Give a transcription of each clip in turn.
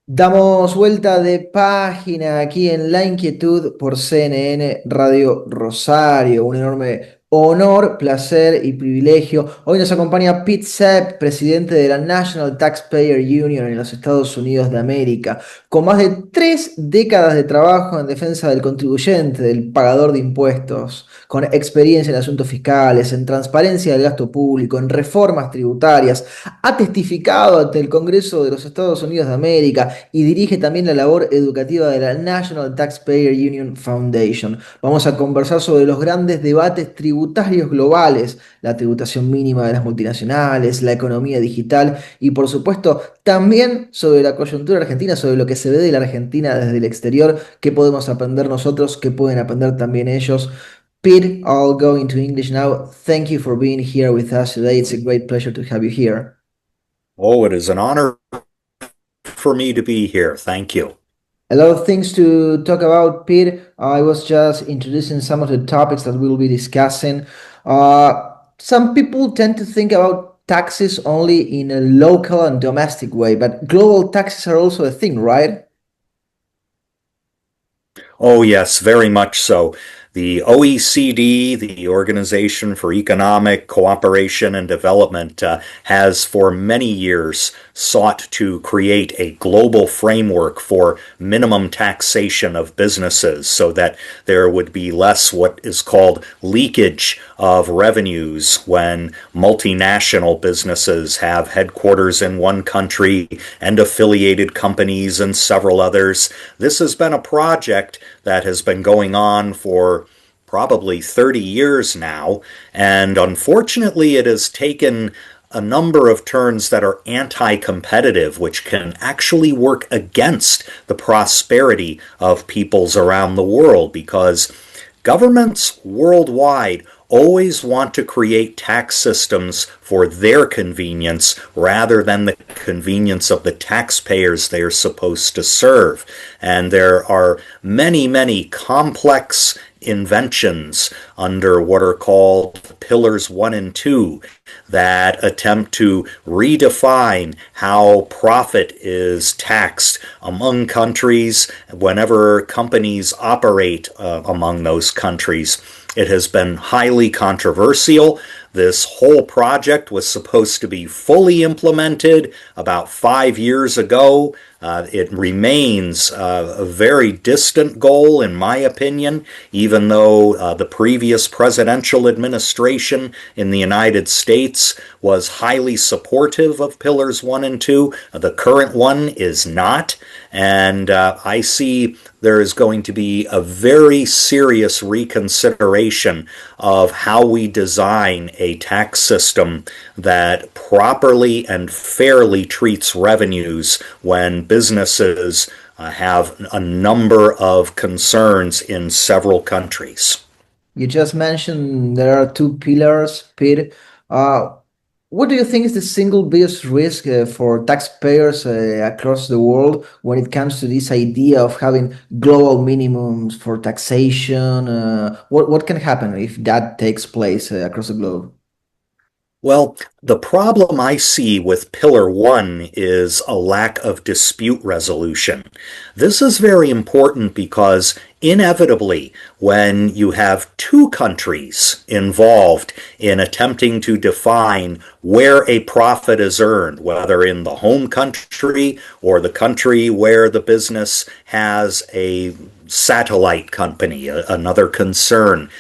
Damos vuelta de página aquí en La Inquietud por CNN Radio Rosario. Un enorme honor, placer y privilegio. Hoy nos acompaña Pete Sepp, presidente de la National Taxpayers Union en los Estados Unidos de América, con más de 3 décadas de trabajo en defensa del contribuyente, del pagador de impuestos, con experiencia en asuntos fiscales, en transparencia del gasto público, en reformas tributarias. Ha testificado ante el Congreso de los Estados Unidos de América y dirige también la labor educativa de la National Taxpayers Union Foundation. Vamos a conversar sobre los grandes debates tributarios globales, la tributación mínima de las multinacionales, la economía digital y por supuesto también sobre la coyuntura argentina, sobre lo que se ve de la Argentina desde el exterior, qué podemos aprender nosotros, qué pueden aprender también ellos. Pete, I'll go into English now. Thank you for being here with us today. It's a great pleasure to have you here. Oh, it is an honor for me to be here. Thank you. A lot of things to talk about, Pete. I was just introducing some of the topics that we'll be discussing. Some people tend to think about taxes only in a local and domestic way, but global taxes are also a thing, right? Oh, yes, very much so. The OECD, the Organization for Economic Cooperation and Development, has for many years sought to create a global framework for minimum taxation of businesses so that there would be less what is called leakage of revenues when multinational businesses have headquarters in one country and affiliated companies in several others. This has been a project that has been going on for probably 30 years now, and unfortunately it has taken a number of turns that are anti-competitive, which can actually work against the prosperity of peoples around the world, because governments worldwide always want to create tax systems for their convenience rather than the convenience of the taxpayers they are supposed to serve. And there are many, many complex inventions under what are called Pillars 1 and 2 that attempt to redefine how profit is taxed among countries whenever companies operate among those countries. It has been highly controversial. This whole project was supposed to be fully implemented about 5 years ago. It remains a very distant goal, in my opinion, even though the previous presidential administration in the United States was highly supportive of Pillars 1 and 2. The current one is not. And I see there is going to be a very serious reconsideration of how we design a tax system that properly and fairly treats revenues when businesses have a number of concerns in several countries. You just mentioned there are 2 pillars, Pete. Uh, what do you think is the single biggest risk for taxpayers across the world when it comes to this idea of having global minimums for taxation? What can happen if that takes place across the globe? Well, the problem I see with Pillar 1 is a lack of dispute resolution. This is very important because inevitably, when you have two countries involved in attempting to define where a profit is earned, whether in the home country or the country where the business has a satellite company, another concern,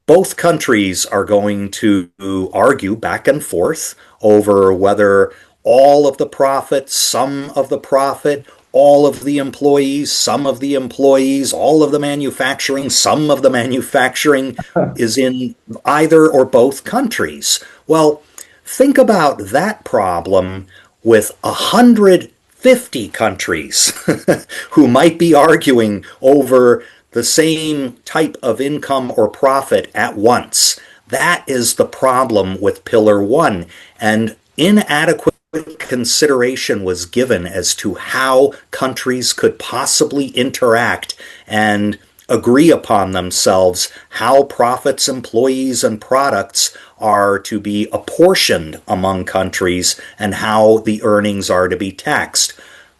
both countries are going to argue back and forth over whether all of the profit, some of the profit, all of the employees, some of the employees, all of the manufacturing, some of the manufacturing is in either or both countries. Well, think about that problem with 150 countries who might be arguing over the same type of income or profit at once. That is the problem with Pillar 1, and inadequate consideration was given as to how countries could possibly interact and agree upon themselves how profits, employees, and products are to be apportioned among countries and how the earnings are to be taxed.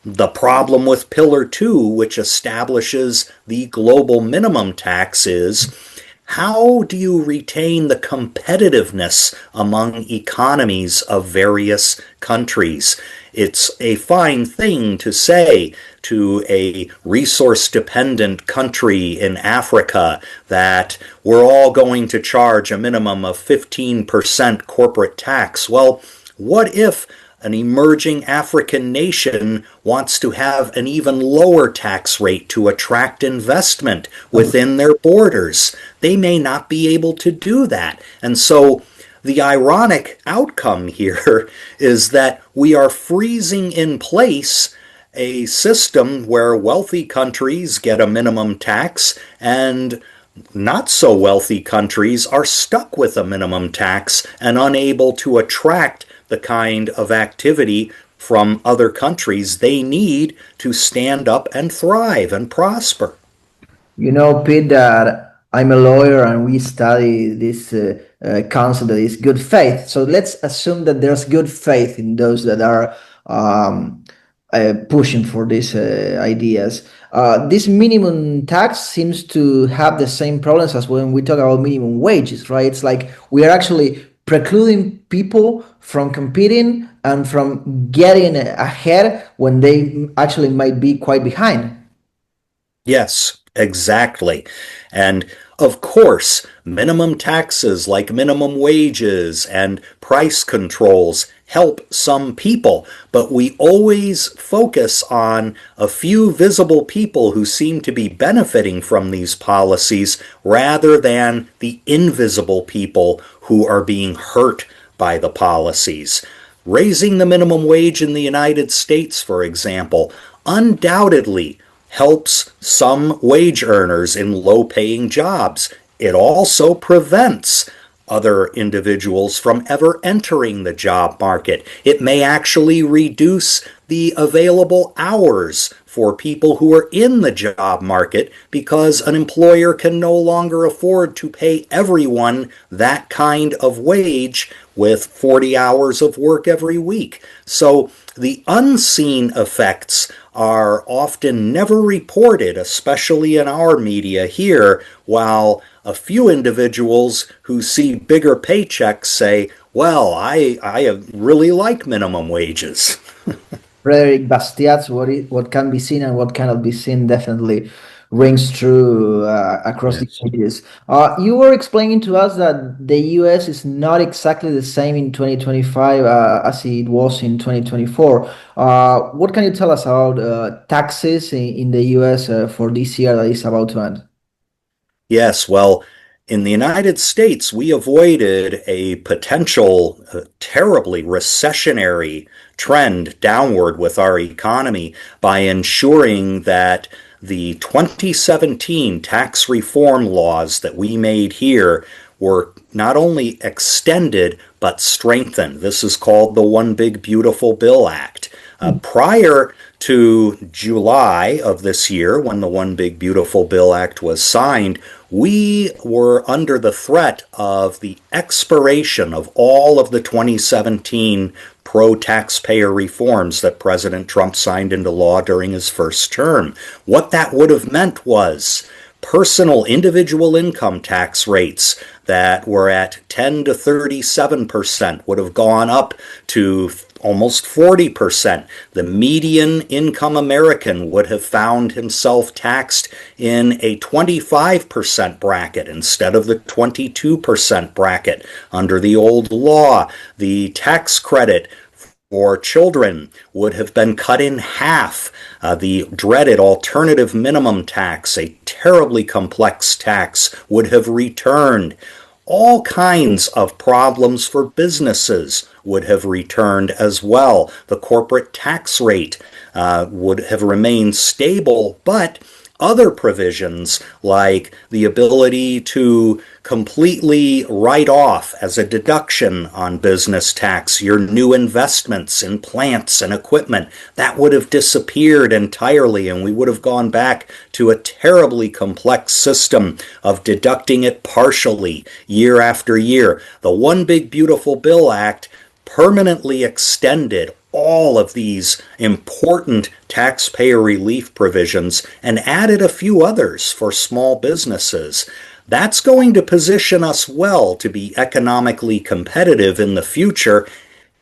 The problem with Pillar 2, which establishes the global minimum tax, is how do you retain the competitiveness among economies of various countries? It's a fine thing to say to a resource-dependent country in Africa that we're all going to charge a minimum of 15% corporate tax. Well, what if an emerging African nation wants to have an even lower tax rate to attract investment within their borders? They may not be able to do that. And so the ironic outcome here is that we are freezing in place a system where wealthy countries get a minimum tax and not so wealthy countries are stuck with a minimum tax and unable to attract the kind of activity from other countries they need to stand up and thrive and prosper. You know, Pete, that I'm a lawyer and we study this concept that is good faith. So let's assume that there's good faith in those that are pushing for these ideas. This minimum tax seems to have the same problems as when we talk about minimum wages, right? It's like we are actually precluding people from competing and from getting ahead when they actually might be quite behind. Yes, exactly. And of course, minimum taxes like minimum wages and price controls help some people, but we always focus on a few visible people who seem to be benefiting from these policies rather than the invisible people who are being hurt by the policies. Raising the minimum wage in the United States, for example, undoubtedly helps some wage earners in low-paying jobs. It also prevents other individuals from ever entering the job market. It may actually reduce the available hours for people who are in the job market because an employer can no longer afford to pay everyone that kind of wage with 40 hours of work every week. So the unseen effects are often never reported, especially in our media here, while a few individuals who see bigger paychecks say, well, I really like minimum wages. Frederick Bastiat's what can be seen and what cannot be seen definitely rings true across the Yes. ages. You were explaining to us that the US is not exactly the same in 2025 as it was in 2024. What can you tell us about taxes in the US for this year that is about to end? Yes, well, in the United States, we avoided a potential terribly recessionary trend downward with our economy by ensuring that the 2017 tax reform laws that we made here were not only extended but strengthened. This is called the One Big Beautiful Bill Act. Prior to July of this year, when the One Big Beautiful Bill Act was signed, we were under the threat of the expiration of all of the 2017 pro-taxpayer reforms that President Trump signed into law during his first term. What that would have meant was personal individual income tax rates that were at 10 to 37% would have gone up to almost 40%. The median income American would have found himself taxed in a 25% bracket instead of the 22% bracket under the old law. The tax credit for children would have been cut in half. The dreaded alternative minimum tax, a terribly complex tax, would have returned. All kinds of problems for businesses would have returned as well. The corporate tax rate would have remained stable, but other provisions like the ability to completely write off as a deduction on business tax your new investments in plants and equipment, that would have disappeared entirely, and we would have gone back to a terribly complex system of deducting it partially year after year. The One Big Beautiful Bill Act permanently extended all of these important taxpayer relief provisions and added a few others for small businesses, that's going to position us well to be economically competitive in the future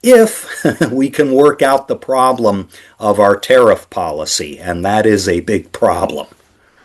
if we can work out the problem of our tariff policy, and that is a big problem.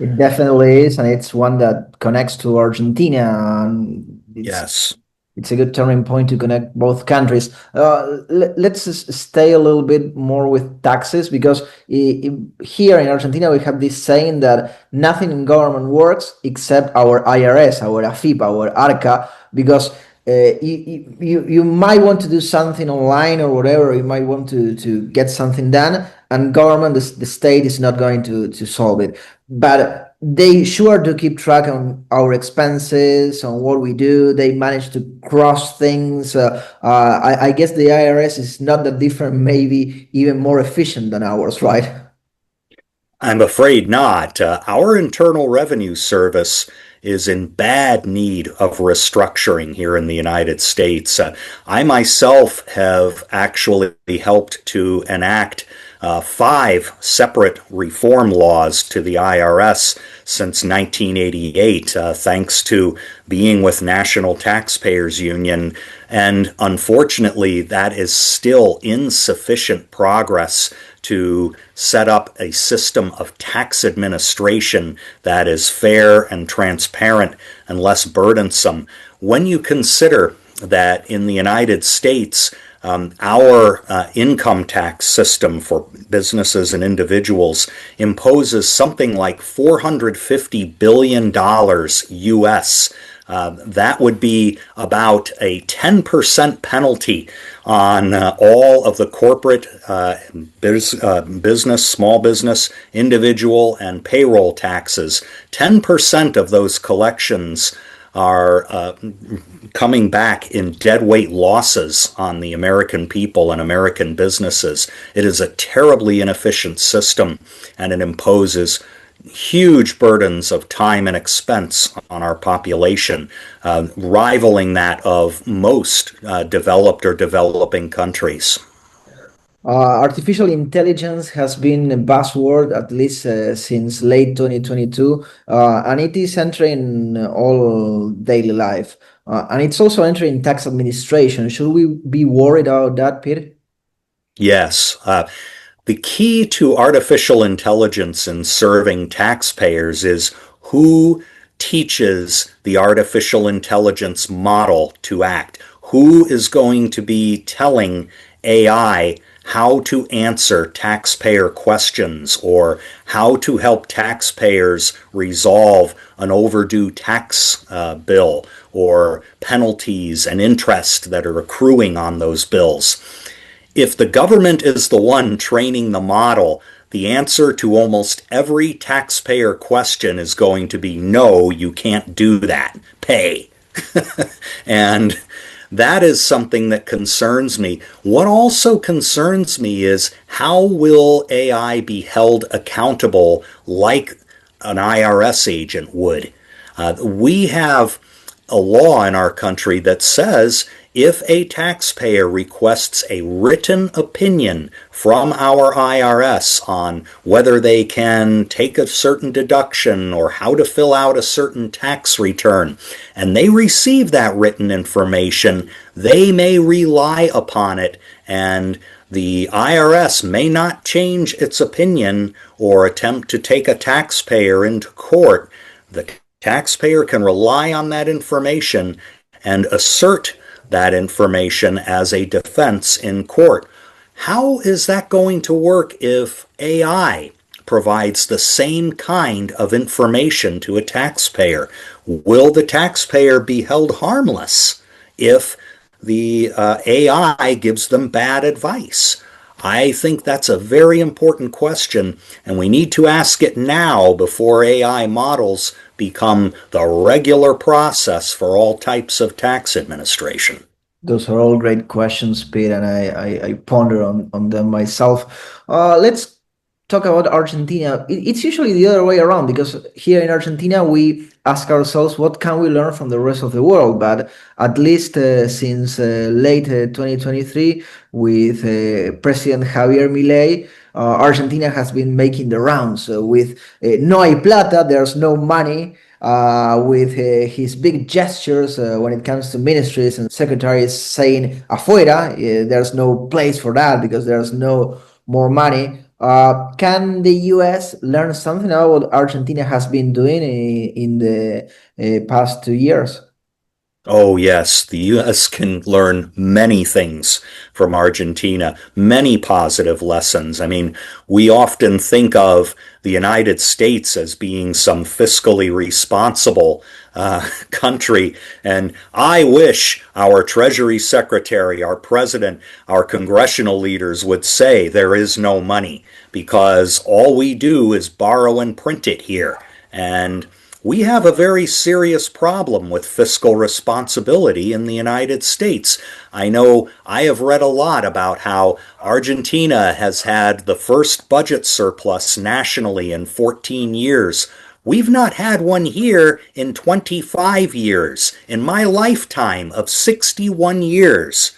It definitely is, and it's one that connects to Argentina, and Yes. it's a good turning point to connect both countries. Let's stay a little bit more with taxes because here in Argentina we have this saying that nothing in government works except our IRS, our AFIP, our ARCA, because you might want to do something online or whatever, you might want to get something done, and government, the state is not going to solve it. But they sure do keep track on our expenses, on what we do. They manage to cross things. I guess the IRS is not that different, maybe even more efficient than ours, right? I'm afraid not. Our Internal Revenue Service is in bad need of restructuring here in the United States. I myself have actually helped to enact 5 separate reform laws to the IRS since 1988, thanks to being with National Taxpayers Union. And unfortunately, that is still insufficient progress to set up a system of tax administration that is fair and transparent and less burdensome. When you consider that in the United States, our income tax system for businesses and individuals imposes something like $450 billion US. That would be about a 10% penalty on all of the corporate business, small business, individual, and payroll taxes. 10% of those collections are coming back in deadweight losses on the American people and American businesses. It is a terribly inefficient system, and it imposes huge burdens of time and expense on our population, rivaling that of most developed or developing countries. Artificial intelligence has been a buzzword at least since late 2022, and it is entering all daily life. And it's also entering tax administration. Should we be worried about that, Peter? Yes. The key to artificial intelligence in serving taxpayers is who teaches the artificial intelligence model to act. Who is going to be telling AI how to answer taxpayer questions or how to help taxpayers resolve an overdue tax bill or penalties and interest that are accruing on those bills. If the government is the one training the model, the answer to almost every taxpayer question is going to be, no, you can't do that. Pay. And that is something that concerns me. What also concerns me is how will AI be held accountable like an IRS agent would? We have a law in our country that says if a taxpayer requests a written opinion from our IRS on whether they can take a certain deduction or how to fill out a certain tax return, and they receive that written information, they may rely upon it, and the IRS may not change its opinion or attempt to take a taxpayer into court. The taxpayer can rely on that information and assert that information as a defense in court. How is that going to work if AI provides the same kind of information to a taxpayer? Will the taxpayer be held harmless if the AI gives them bad advice? I think that's a very important question, and we need to ask it now before AI models become the regular process for all types of tax administration. Those are all great questions, Pete, and I ponder on them myself. Let's talk about Argentina, it's usually the other way around because here in Argentina we ask ourselves what can we learn from the rest of the world. But at least since late 2023, with President Javier Milei, Argentina has been making the rounds with no hay plata, there's no money. With his big gestures when it comes to ministries and secretaries saying afuera, there's no place for that because there's no more money. Can the US learn something about what Argentina has been doing in the past 2 years? Oh, yes, the U.S. can learn many things from Argentina, many positive lessons. I mean, we often think of the United States as being some fiscally responsible country, and I wish our Treasury Secretary, our President, our congressional leaders would say there is no money because all we do is borrow and print it here. And we have a very serious problem with fiscal responsibility in the United States. I know I have read a lot about how Argentina has had the first budget surplus nationally in 14 years. We've not had one here in 25 years. In my lifetime of 61 years,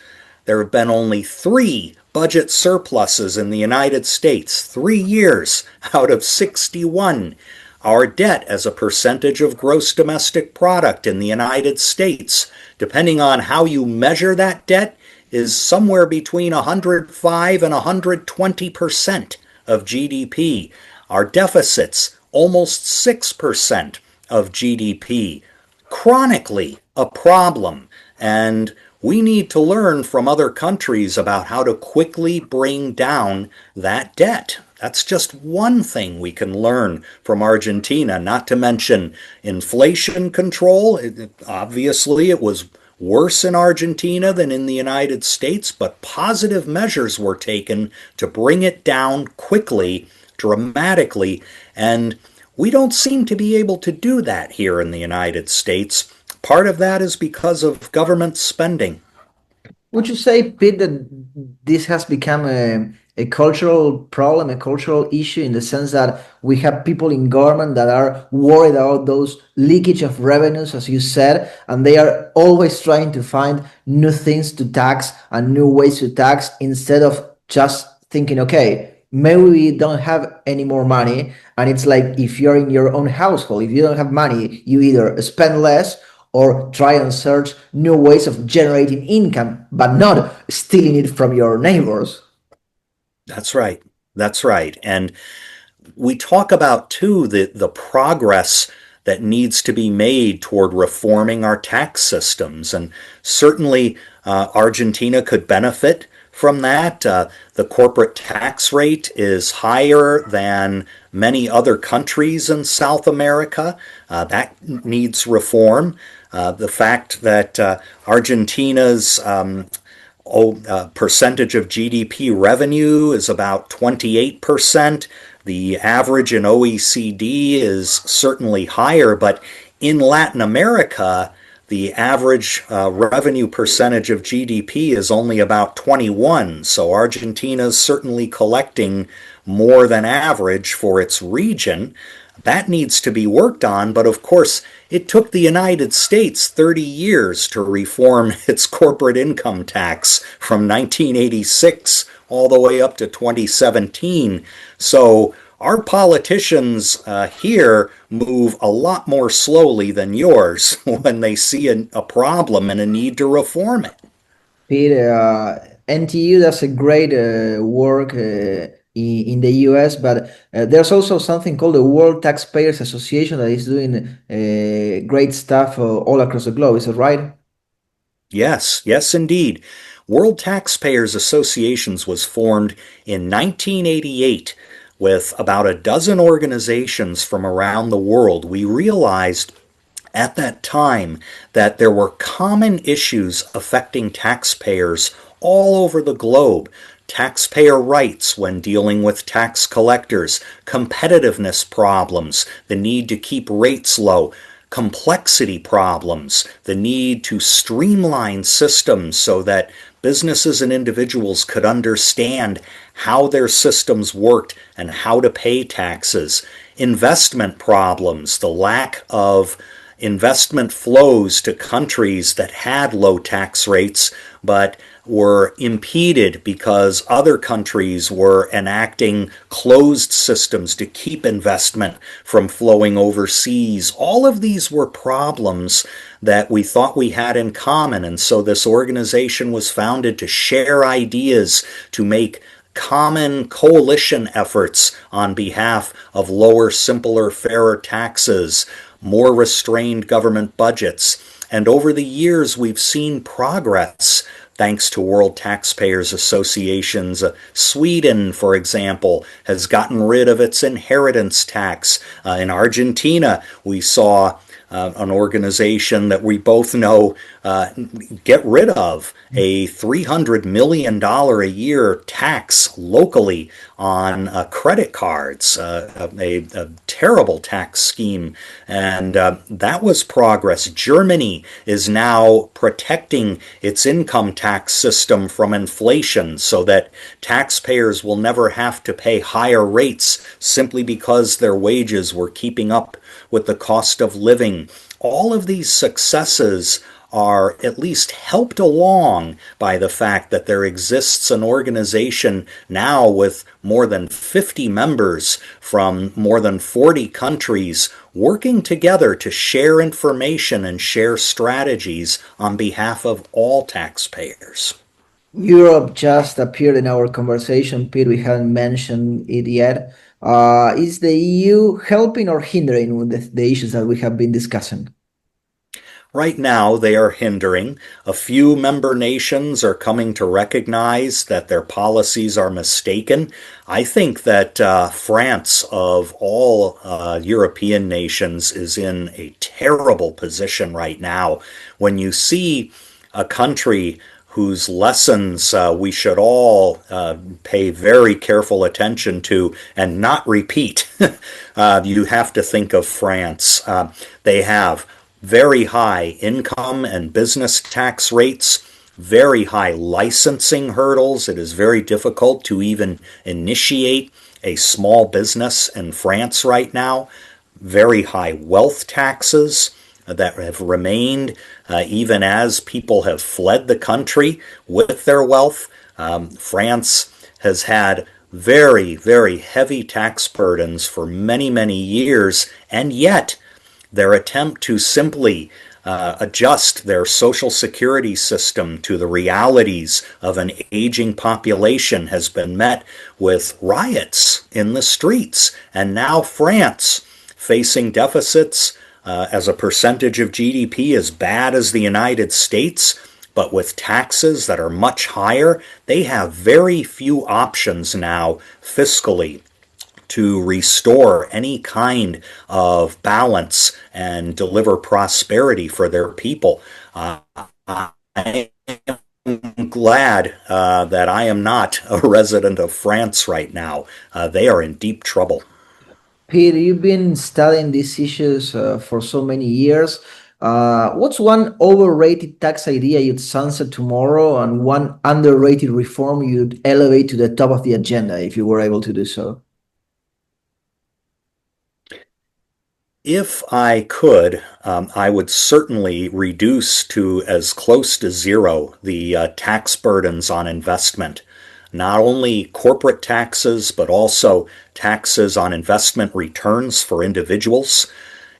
there have been only 3 budget surpluses in the United States, 3 years out of 61. Our debt as a percentage of gross domestic product in the United States, depending on how you measure that debt, is somewhere between 105 and 120% of GDP. Our deficits, almost 6% of GDP. Chronically a problem. And we need to learn from other countries about how to quickly bring down that debt. That's just one thing we can learn from Argentina, not to mention inflation control. Obviously, it was worse in Argentina than in the United States, but positive measures were taken to bring it down quickly, dramatically, and we don't seem to be able to do that here in the United States. Part of that is because of government spending. Would you say, Pete, that this has become a cultural problem, a cultural issue in the sense that we have people in government that are worried about those leakage of revenues, as you said, and they are always trying to find new things to tax and new ways to tax instead of just thinking, okay, maybe we don't have any more money. And it's like if you're in your own household, if you don't have money, you either spend less or try and search new ways of generating income, but not stealing it from your neighbors. That's right. That's right. And we talk about too the progress that needs to be made toward reforming our tax systems. And certainly Argentina could benefit from that. The corporate tax rate is higher than many other countries in South America. That needs reform. The fact that Argentina's percentage of GDP revenue is about 28%. The average in OECD is certainly higher, but in Latin America, the average revenue percentage of GDP is only about 21. So Argentina is certainly collecting more than average for its region. That needs to be worked on, but of course, it took the United States 30 years to reform its corporate income tax from 1986 all the way up to 2017. So our politicians here move a lot more slowly than yours when they see a problem and a need to reform it. Peter, NTU does a great work in the US, but there's also something called the World Taxpayers Association that is doing great stuff all across the globe. Is that right? Yes, yes, indeed. World Taxpayers Associations was formed in 1988 with about a dozen organizations from around the world. We realized at that time that there were common issues affecting taxpayers all over the globe. Taxpayer rights when dealing with tax collectors, competitiveness problems, the need to keep rates low, complexity problems, the need to streamline systems so that businesses and individuals could understand how their systems worked and how to pay taxes. Investment problems, the lack of investment flows to countries that had low tax rates but were impeded because other countries were enacting closed systems to keep investment from flowing overseas. All of these were problems that we thought we had in common, and so this organization was founded to share ideas, to make common coalition efforts on behalf of lower, simpler, fairer taxes, more restrained government budgets. And over the years, we've seen progress thanks to World Taxpayers Associations. Sweden, for example, has gotten rid of its inheritance tax. In Argentina, we saw an organization that we both know get rid of a $300 million a year tax locally on credit cards, a terrible tax scheme. And that was progress. Germany is now protecting its income tax system from inflation so that taxpayers will never have to pay higher rates simply because their wages were keeping up with the cost of living. All of these successes are at least helped along by the fact that there exists an organization now with more than 50 members from more than 40 countries working together to share information and share strategies on behalf of all taxpayers. Europe just appeared in our conversation, Pete. We haven't mentioned it yet. Is the EU helping or hindering with the issues that we have been discussing? Right now, they are hindering. A few member nations are coming to recognize that their policies are mistaken. I think that France, of all European nations, is in a terrible position right now. When you see a country whose lessons we should all pay very careful attention to and not repeat, you have to think of France. They have very high income and business tax rates, very high licensing hurdles. It is very difficult to even initiate a small business in France right now. Very high wealth taxes that have remained even as people have fled the country with their wealth. France has had very, very heavy tax burdens for many, many years, and yet their attempt to simply adjust their social security system to the realities of an aging population has been met with riots in the streets. And now France, facing deficits as a percentage of GDP as bad as the United States, but with taxes that are much higher, they have very few options now fiscally to restore any kind of balance and deliver prosperity for their people. I am glad that I am not a resident of France right now. They are in deep trouble. Peter, you've been studying these issues for so many years. What's one overrated tax idea you'd sunset tomorrow and one underrated reform you'd elevate to the top of the agenda if you were able to do so? If I could, I would certainly reduce to as close to zero the tax burdens on investment. Not only corporate taxes, but also taxes on investment returns for individuals.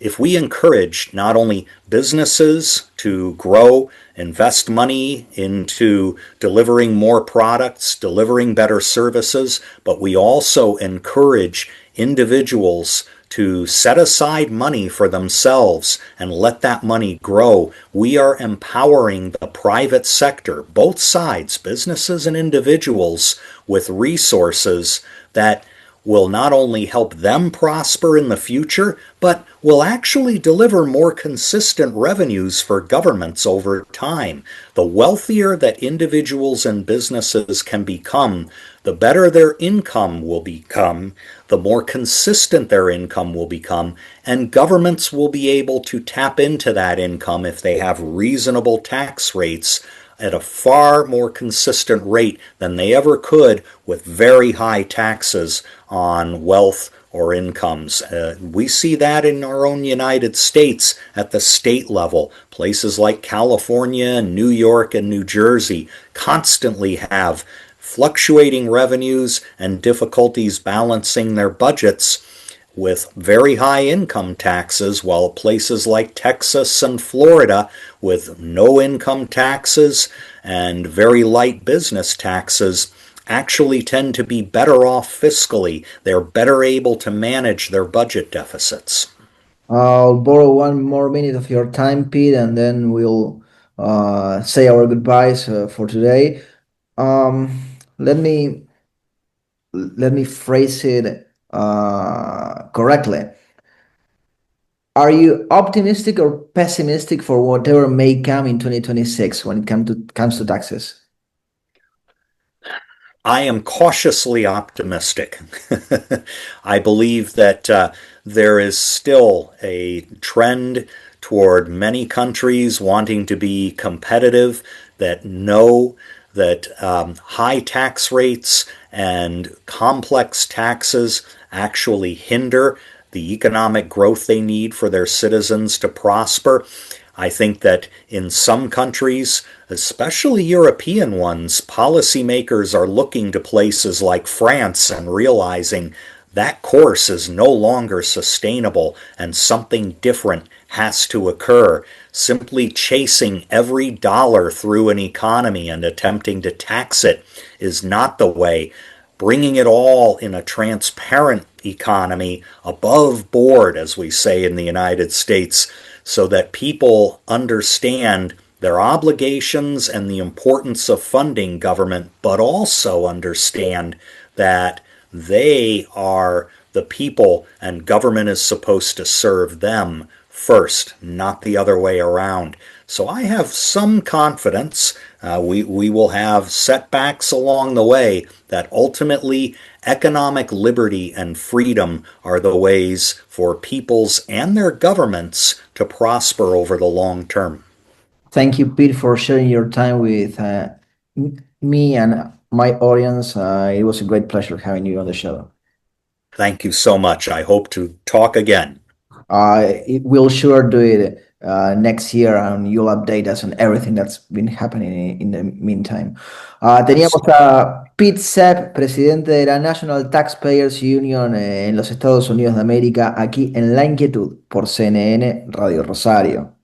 If we encourage not only businesses to grow, invest money into delivering more products, delivering better services, but we also encourage individuals to set aside money for themselves and let that money grow, we are empowering the private sector, both sides, businesses and individuals, with resources that will not only help them prosper in the future, but will actually deliver more consistent revenues for governments over time. The wealthier that individuals and businesses can become, the better their income will become, the more consistent their income will become, and governments will be able to tap into that income if they have reasonable tax rates at a far more consistent rate than they ever could with very high taxes on wealth or incomes. We see that in our own United States at the state level. Places like California, New York, and New Jersey constantly have fluctuating revenues and difficulties balancing their budgets with very high income taxes, while places like Texas and Florida, with no income taxes and very light business taxes, actually tend to be better off fiscally. They're better able to manage their budget deficits. I'll borrow one more minute of your time, Pete, and then we'll say our goodbyes for today. Um, let me let me phrase it correctly. Are you optimistic or pessimistic for whatever may come in 2026 when it comes to taxes? I am cautiously optimistic. I believe that there is still a trend toward many countries wanting to be competitive, that know that high tax rates and complex taxes actually hinder the economic growth they need for their citizens to prosper. I think that in some countries, especially European ones, policymakers are looking to places like France and realizing that course is no longer sustainable and something different has to occur. Simply chasing every dollar through an economy and attempting to tax it is not the way. Bringing it all in a transparent economy, above board, as we say in the United States, so that people understand their obligations and the importance of funding government, but also understand that they are the people and government is supposed to serve them first, not the other way around. So I have some confidence. We will have setbacks along the way, that ultimately economic liberty and freedom are the ways for peoples and their governments to prosper over the long term. Thank you, Pete, for sharing your time with me and my audience. It was a great pleasure having you on the show. Thank you so much. I hope to talk again. We'll sure do it next year, and you'll update us on everything that's been happening in the meantime. Teníamos a Pete Sepp, presidente de la National Taxpayers Union en los Estados Unidos de América, aquí en La Inquietud por CNN Radio Rosario.